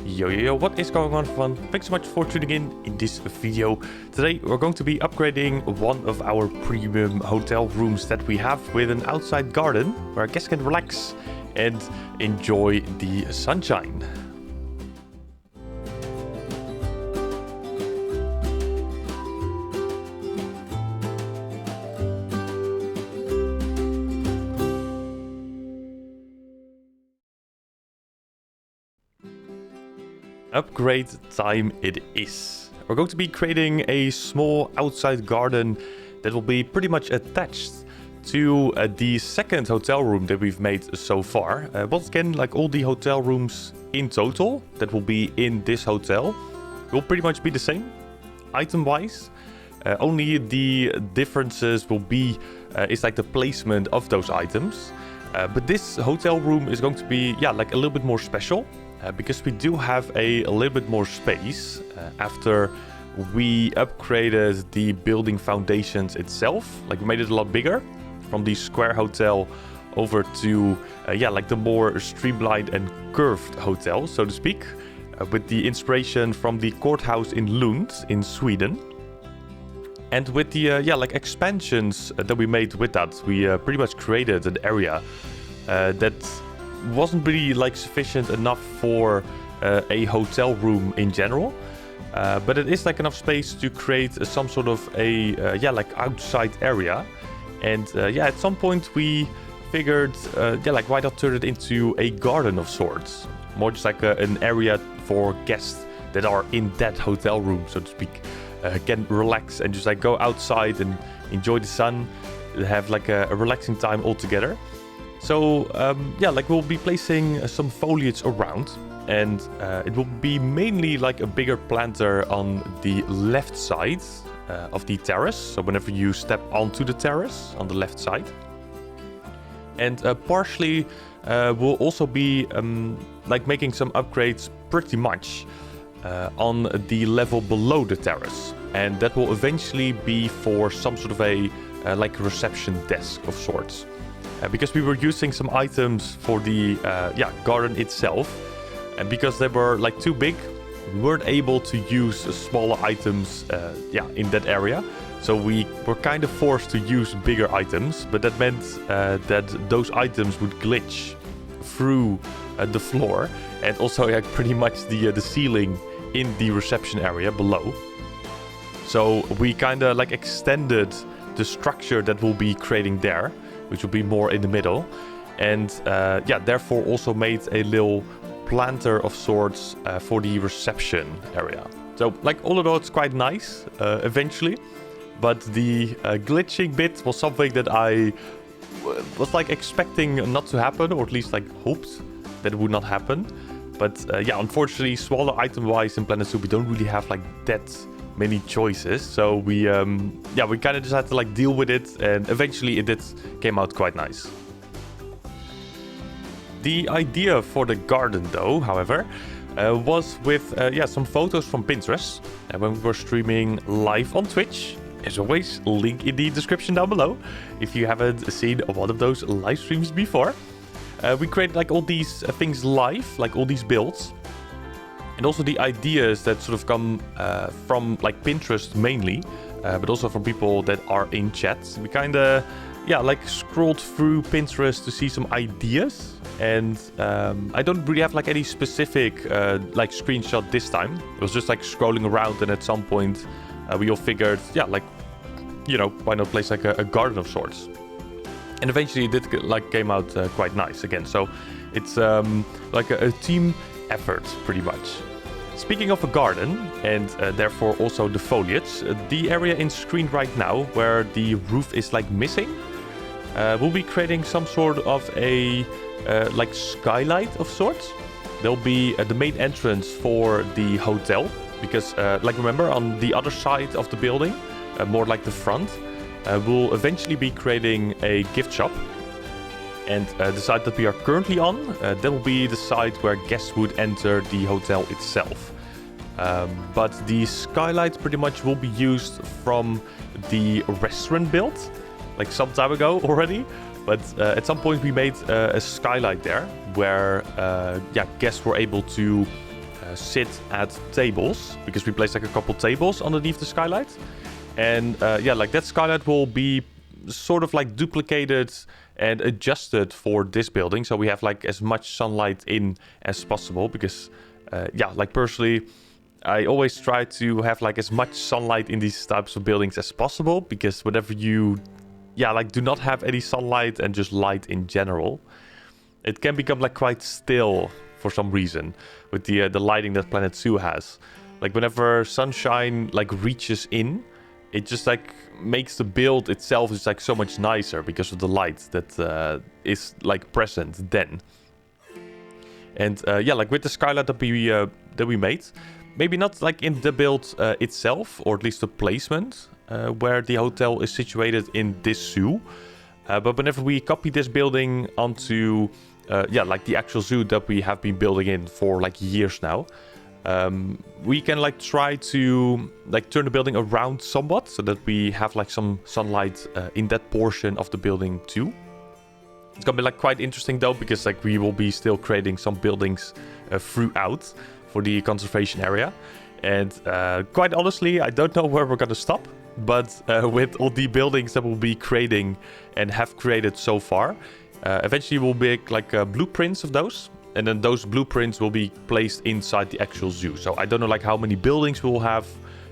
Yo, what is going on, everyone? Thanks so much for tuning in this video. Today we're going to be upgrading one of our premium hotel rooms that we have with an outside garden where guests can relax and enjoy the sunshine. Upgrade time it is. We're going to be creating a small outside garden that will be pretty much attached to the second hotel room that we've made so far. Once again, like all the hotel rooms in total that will be in this hotel will pretty much be the same item-wise. Only the differences will be is like the placement of those items. But this hotel room is going to be like a little bit more special. Because we do have a little bit more space after we upgraded the building foundations itself. Like we made it a lot bigger from the square hotel over to like the more streamlined and curved hotel, so to speak, with the inspiration from the courthouse in Lund in Sweden. And with the like expansions that we made with that, we pretty much created an area that wasn't really like sufficient enough for a hotel room in general, but it is like enough space to create some sort of a like outside area. And at some point we figured like why not turn it into a garden of sorts, more just like an area for guests that are in that hotel room, so to speak, can relax and just like go outside and enjoy the sun, have like a relaxing time all together. So like we'll be placing some foliage around, and it will be mainly like a bigger planter on the left side of the terrace. So whenever you step onto the terrace on the left side. And partially we'll also be like making some upgrades pretty much on the level below the terrace. And that will eventually be for some sort of a like a reception desk of sorts. Because we were using some items for the garden itself, and because they were like too big, we weren't able to use smaller items in that area. So we were kind of forced to use bigger items, but that meant that those items would glitch through the floor and also pretty much the ceiling in the reception area below. So we kind of like extended the structure that we'll be creating there, which will be more in the middle, and therefore also made a little planter of sorts for the reception area. So like all in all, it's quite nice eventually, but the glitching bit was something that I was like expecting not to happen, or at least like hoped that it would not happen. But unfortunately, smaller item wise in Planet Zoo, we don't really have like that many choices, so we kind of just had to like deal with it, and eventually it came out quite nice. The idea for the garden though, however, was with some photos from Pinterest when we were streaming live on Twitch. As always, link in the description down below if you haven't seen one of those live streams before. We created like all these things live, like all these builds. And also the ideas that sort of come from like Pinterest mainly, but also from people that are in chat. We kind of like scrolled through Pinterest to see some ideas, and I don't really have like any specific like screenshot this time. It was just like scrolling around, and at some point we all figured like why not place like a garden of sorts. And eventually it did like came out quite nice again. So it's like a team effort pretty much. Speaking of a garden, and therefore also the foliage, the area in screen right now where the roof is like missing, we'll be creating some sort of a like skylight of sorts. There'll be the main entrance for the hotel, because like remember on the other side of the building, more like the front, we'll eventually be creating a gift shop. And the side that we are currently on, that will be the side where guests would enter the hotel itself. But the skylight pretty much will be used from the restaurant build, like some time ago already. But at some point we made a skylight there where guests were able to sit at tables, because we placed like a couple tables underneath the skylight. And yeah, like that skylight will be sort of like duplicated and adjusted for this building, so we have like as much sunlight in as possible, because yeah, like personally I always try to have like as much sunlight in these types of buildings as possible, because whenever you like do not have any sunlight and just light in general, it can become like quite still for some reason with the lighting that Planet Zoo has. Like whenever sunshine like reaches in, it just like makes the build itself is like so much nicer because of the light that is like present then. And yeah, like with the skylight that we made, maybe not like in the build itself, or at least the placement where the hotel is situated in this zoo, but whenever we copy this building onto yeah, like the actual zoo that we have been building in for like years now, we can like try to like turn the building around somewhat so that we have like some sunlight in that portion of the building too. It's gonna be like quite interesting though, because like we will be still creating some buildings throughout for the conservation area. And quite honestly, I don't know where we're gonna stop, but with all the buildings that we'll be creating and have created so far, eventually we'll make like blueprints of those, and then those blueprints will be placed inside the actual zoo. So I don't know like how many buildings we'll have,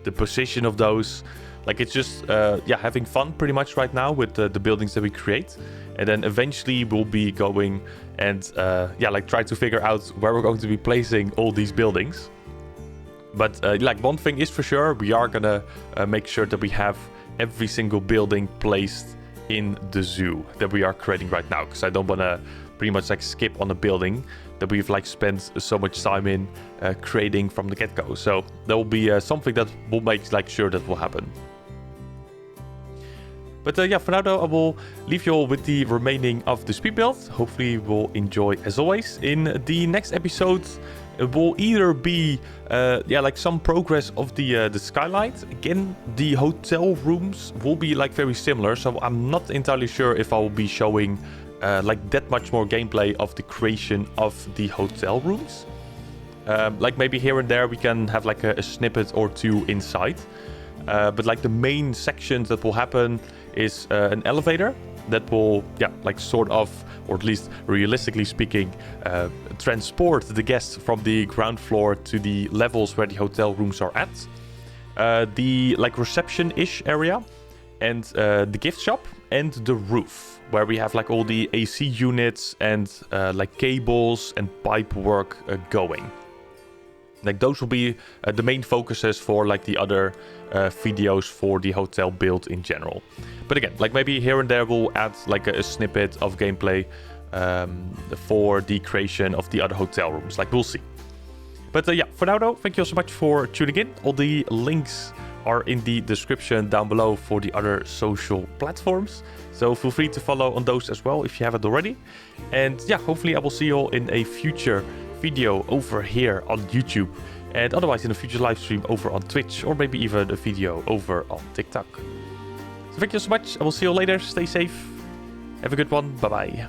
the position of those. Like it's just yeah, having fun pretty much right now with the buildings that we create, and then eventually we'll be going and yeah, like try to figure out where we're going to be placing all these buildings. But like one thing is for sure, we are gonna make sure that we have every single building placed in the zoo that we are creating right now, because I don't want to pretty much like skip on a building that we've like spent so much time in creating from the get-go. So there will be something that will make like sure that will happen. But yeah, for now though, I will leave you all with the remaining of the speed build. Hopefully you will enjoy as always. In the next episode, it will either be yeah, like some progress of the skylight. Again, the hotel rooms will be like very similar, so I'm not entirely sure if I will be showing like that much more gameplay of the creation of the hotel rooms. Like maybe here and there we can have like a snippet or two inside. But like the main sections that will happen is an elevator that will, yeah, like sort of, or at least realistically speaking, transport the guests from the ground floor to the levels where the hotel rooms are at. The like reception-ish area, and the gift shop, and the roof, where we have like all the AC units and like cables and pipe work going. Like those will be the main focuses for like the other videos for the hotel build in general. But again, like maybe here and there we'll add like a snippet of gameplay for the creation of the other hotel rooms. Like we'll see. But yeah, for now though, thank you all so much for tuning in. All the links are in the description down below for the other social platforms. So feel free to follow on those as well if you haven't already. And yeah, hopefully I will see you all in a future video over here on YouTube, and otherwise in a future live stream over on Twitch, or maybe even a video over on TikTok. So thank you so much. I will see you later. Stay safe. Have a good one. Bye bye.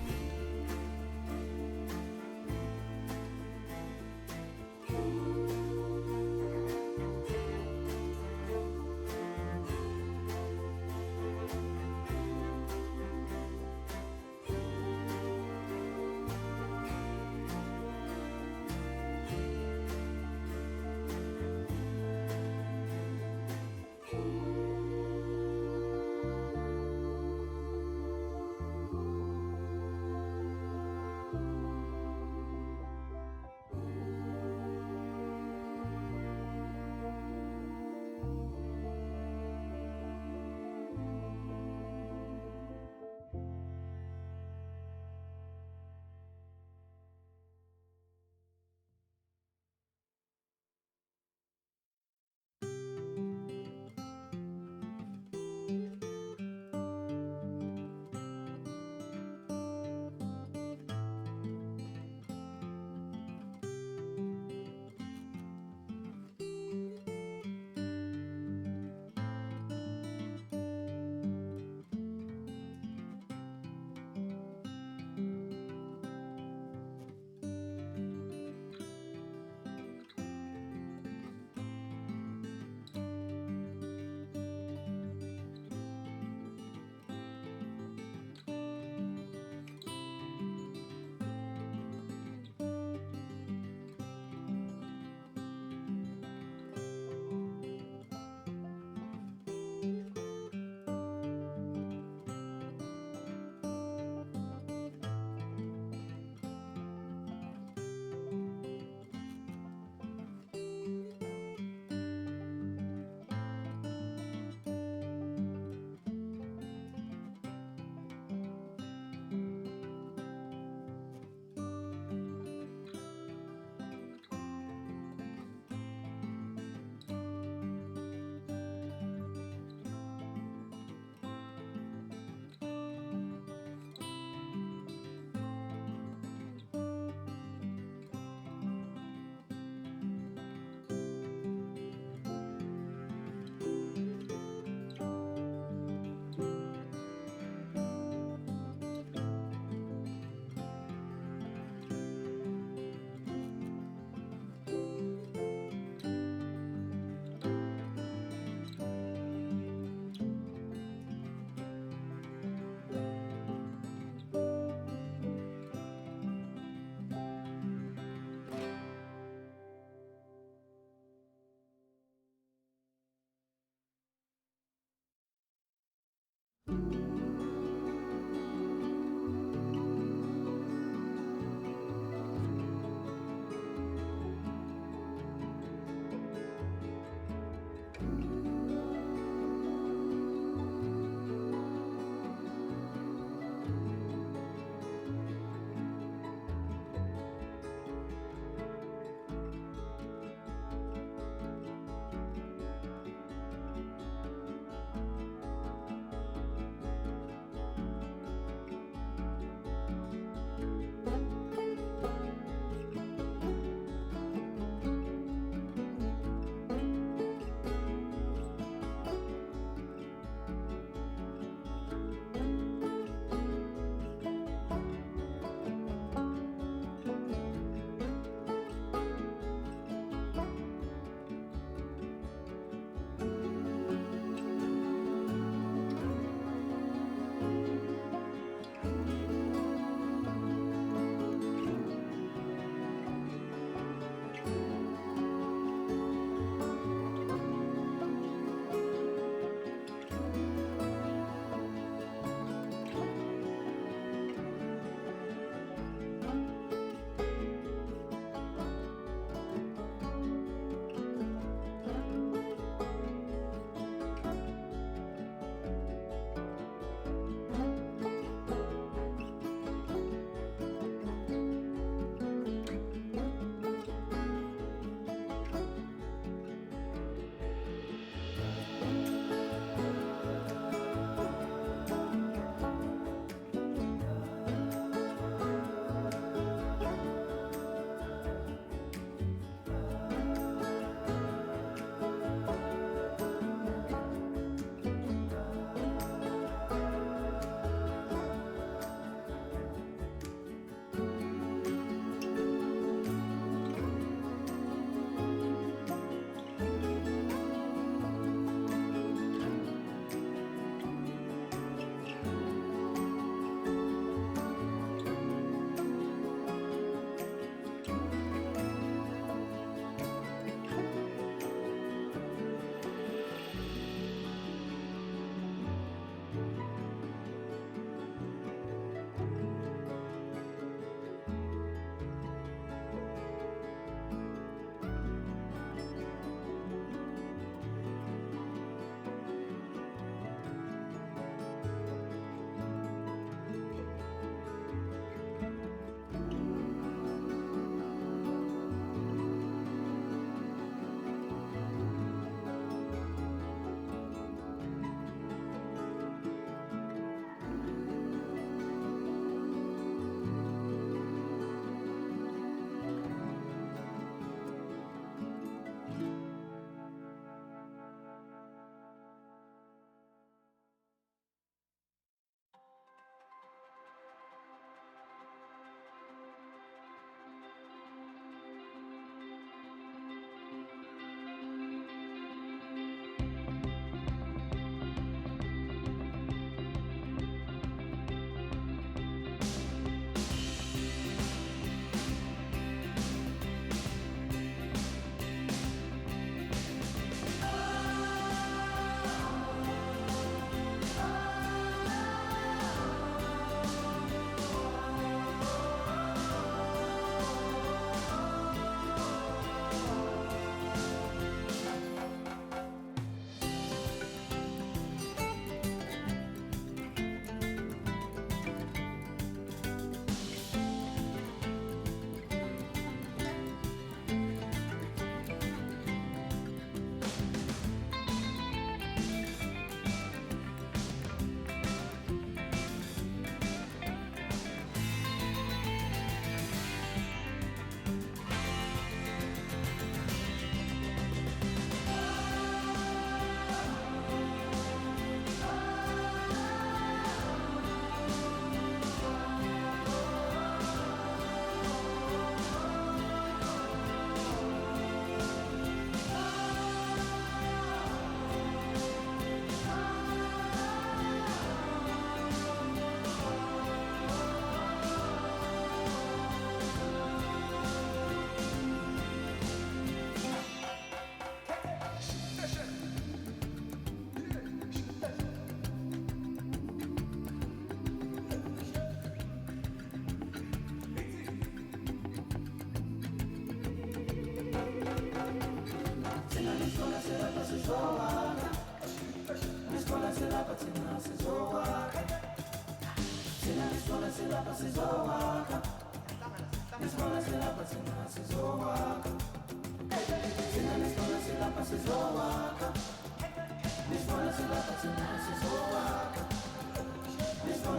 This one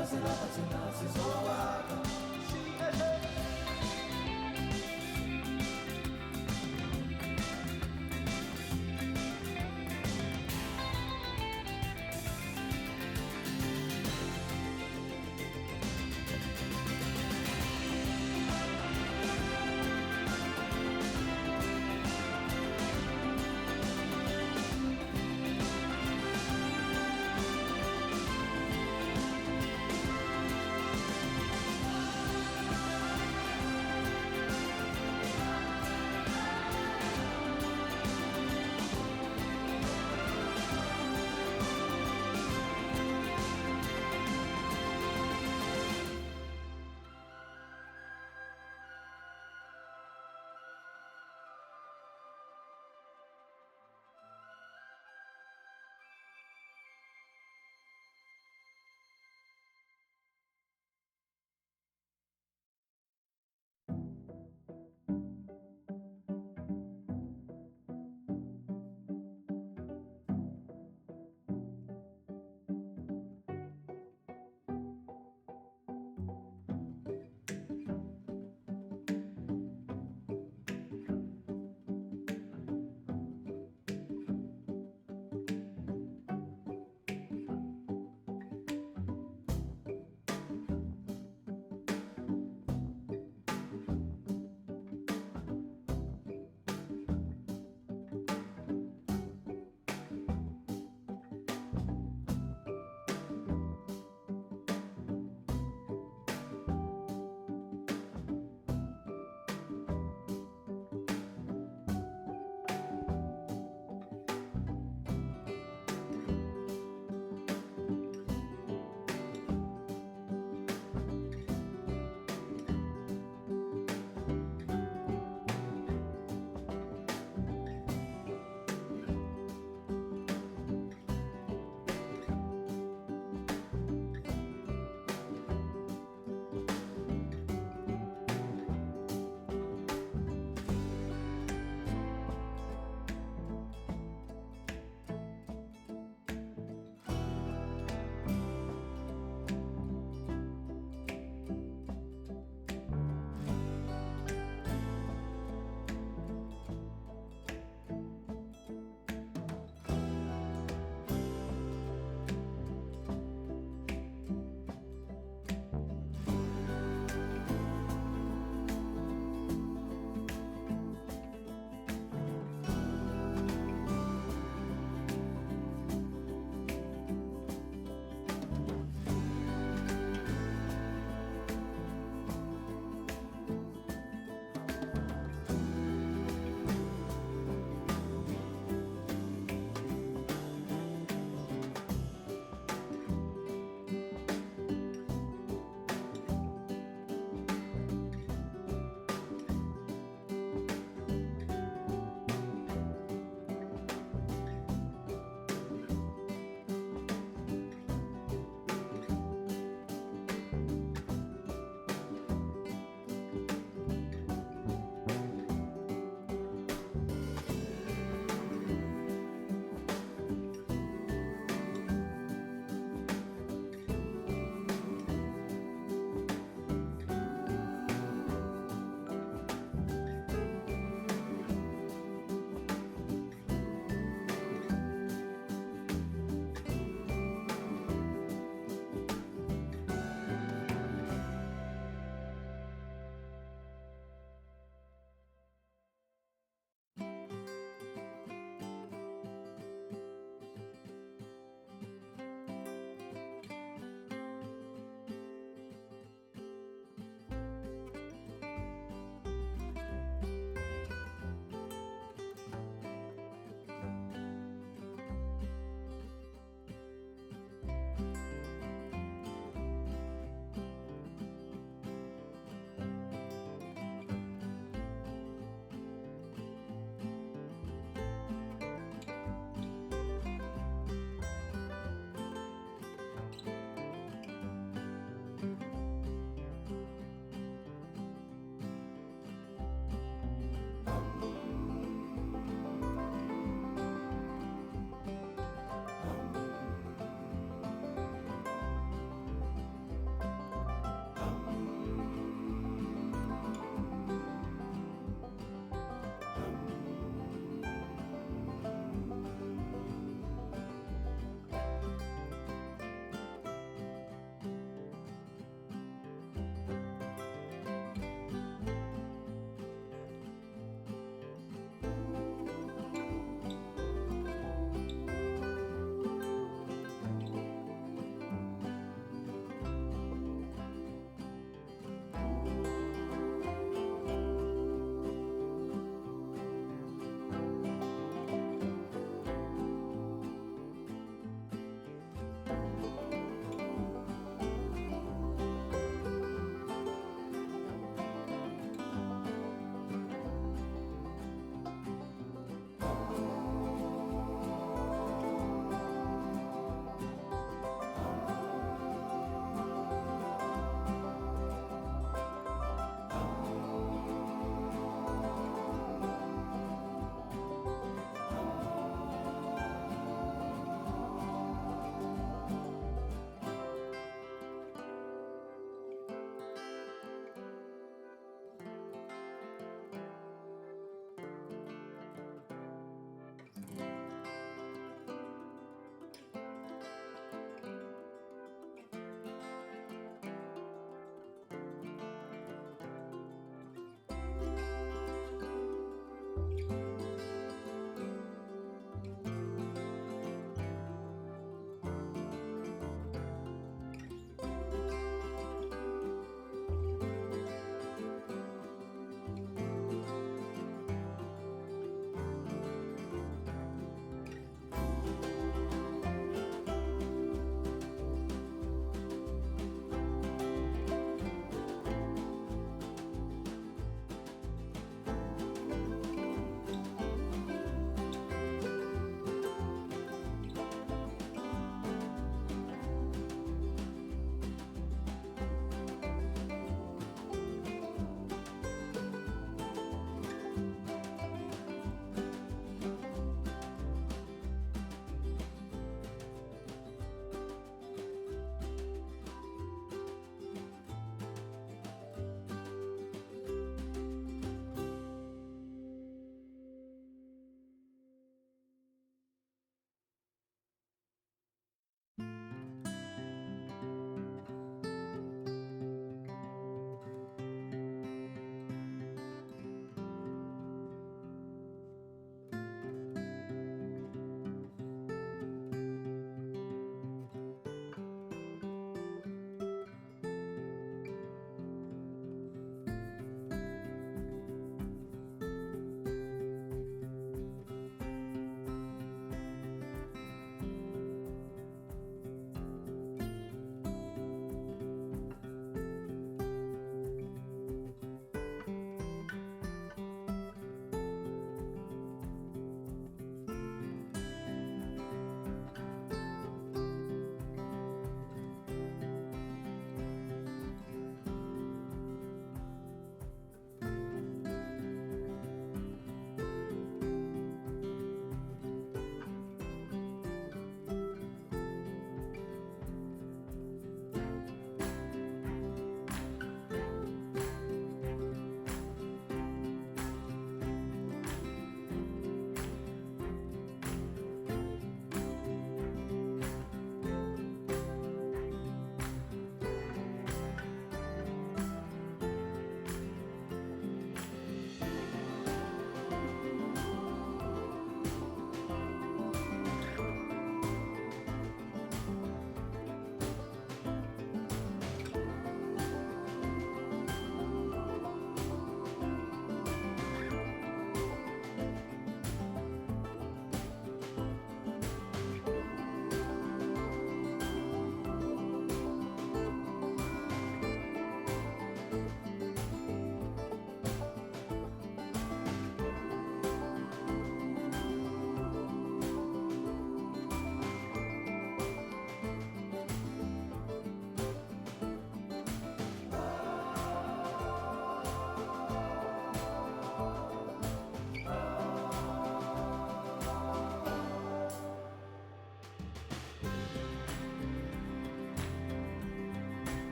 is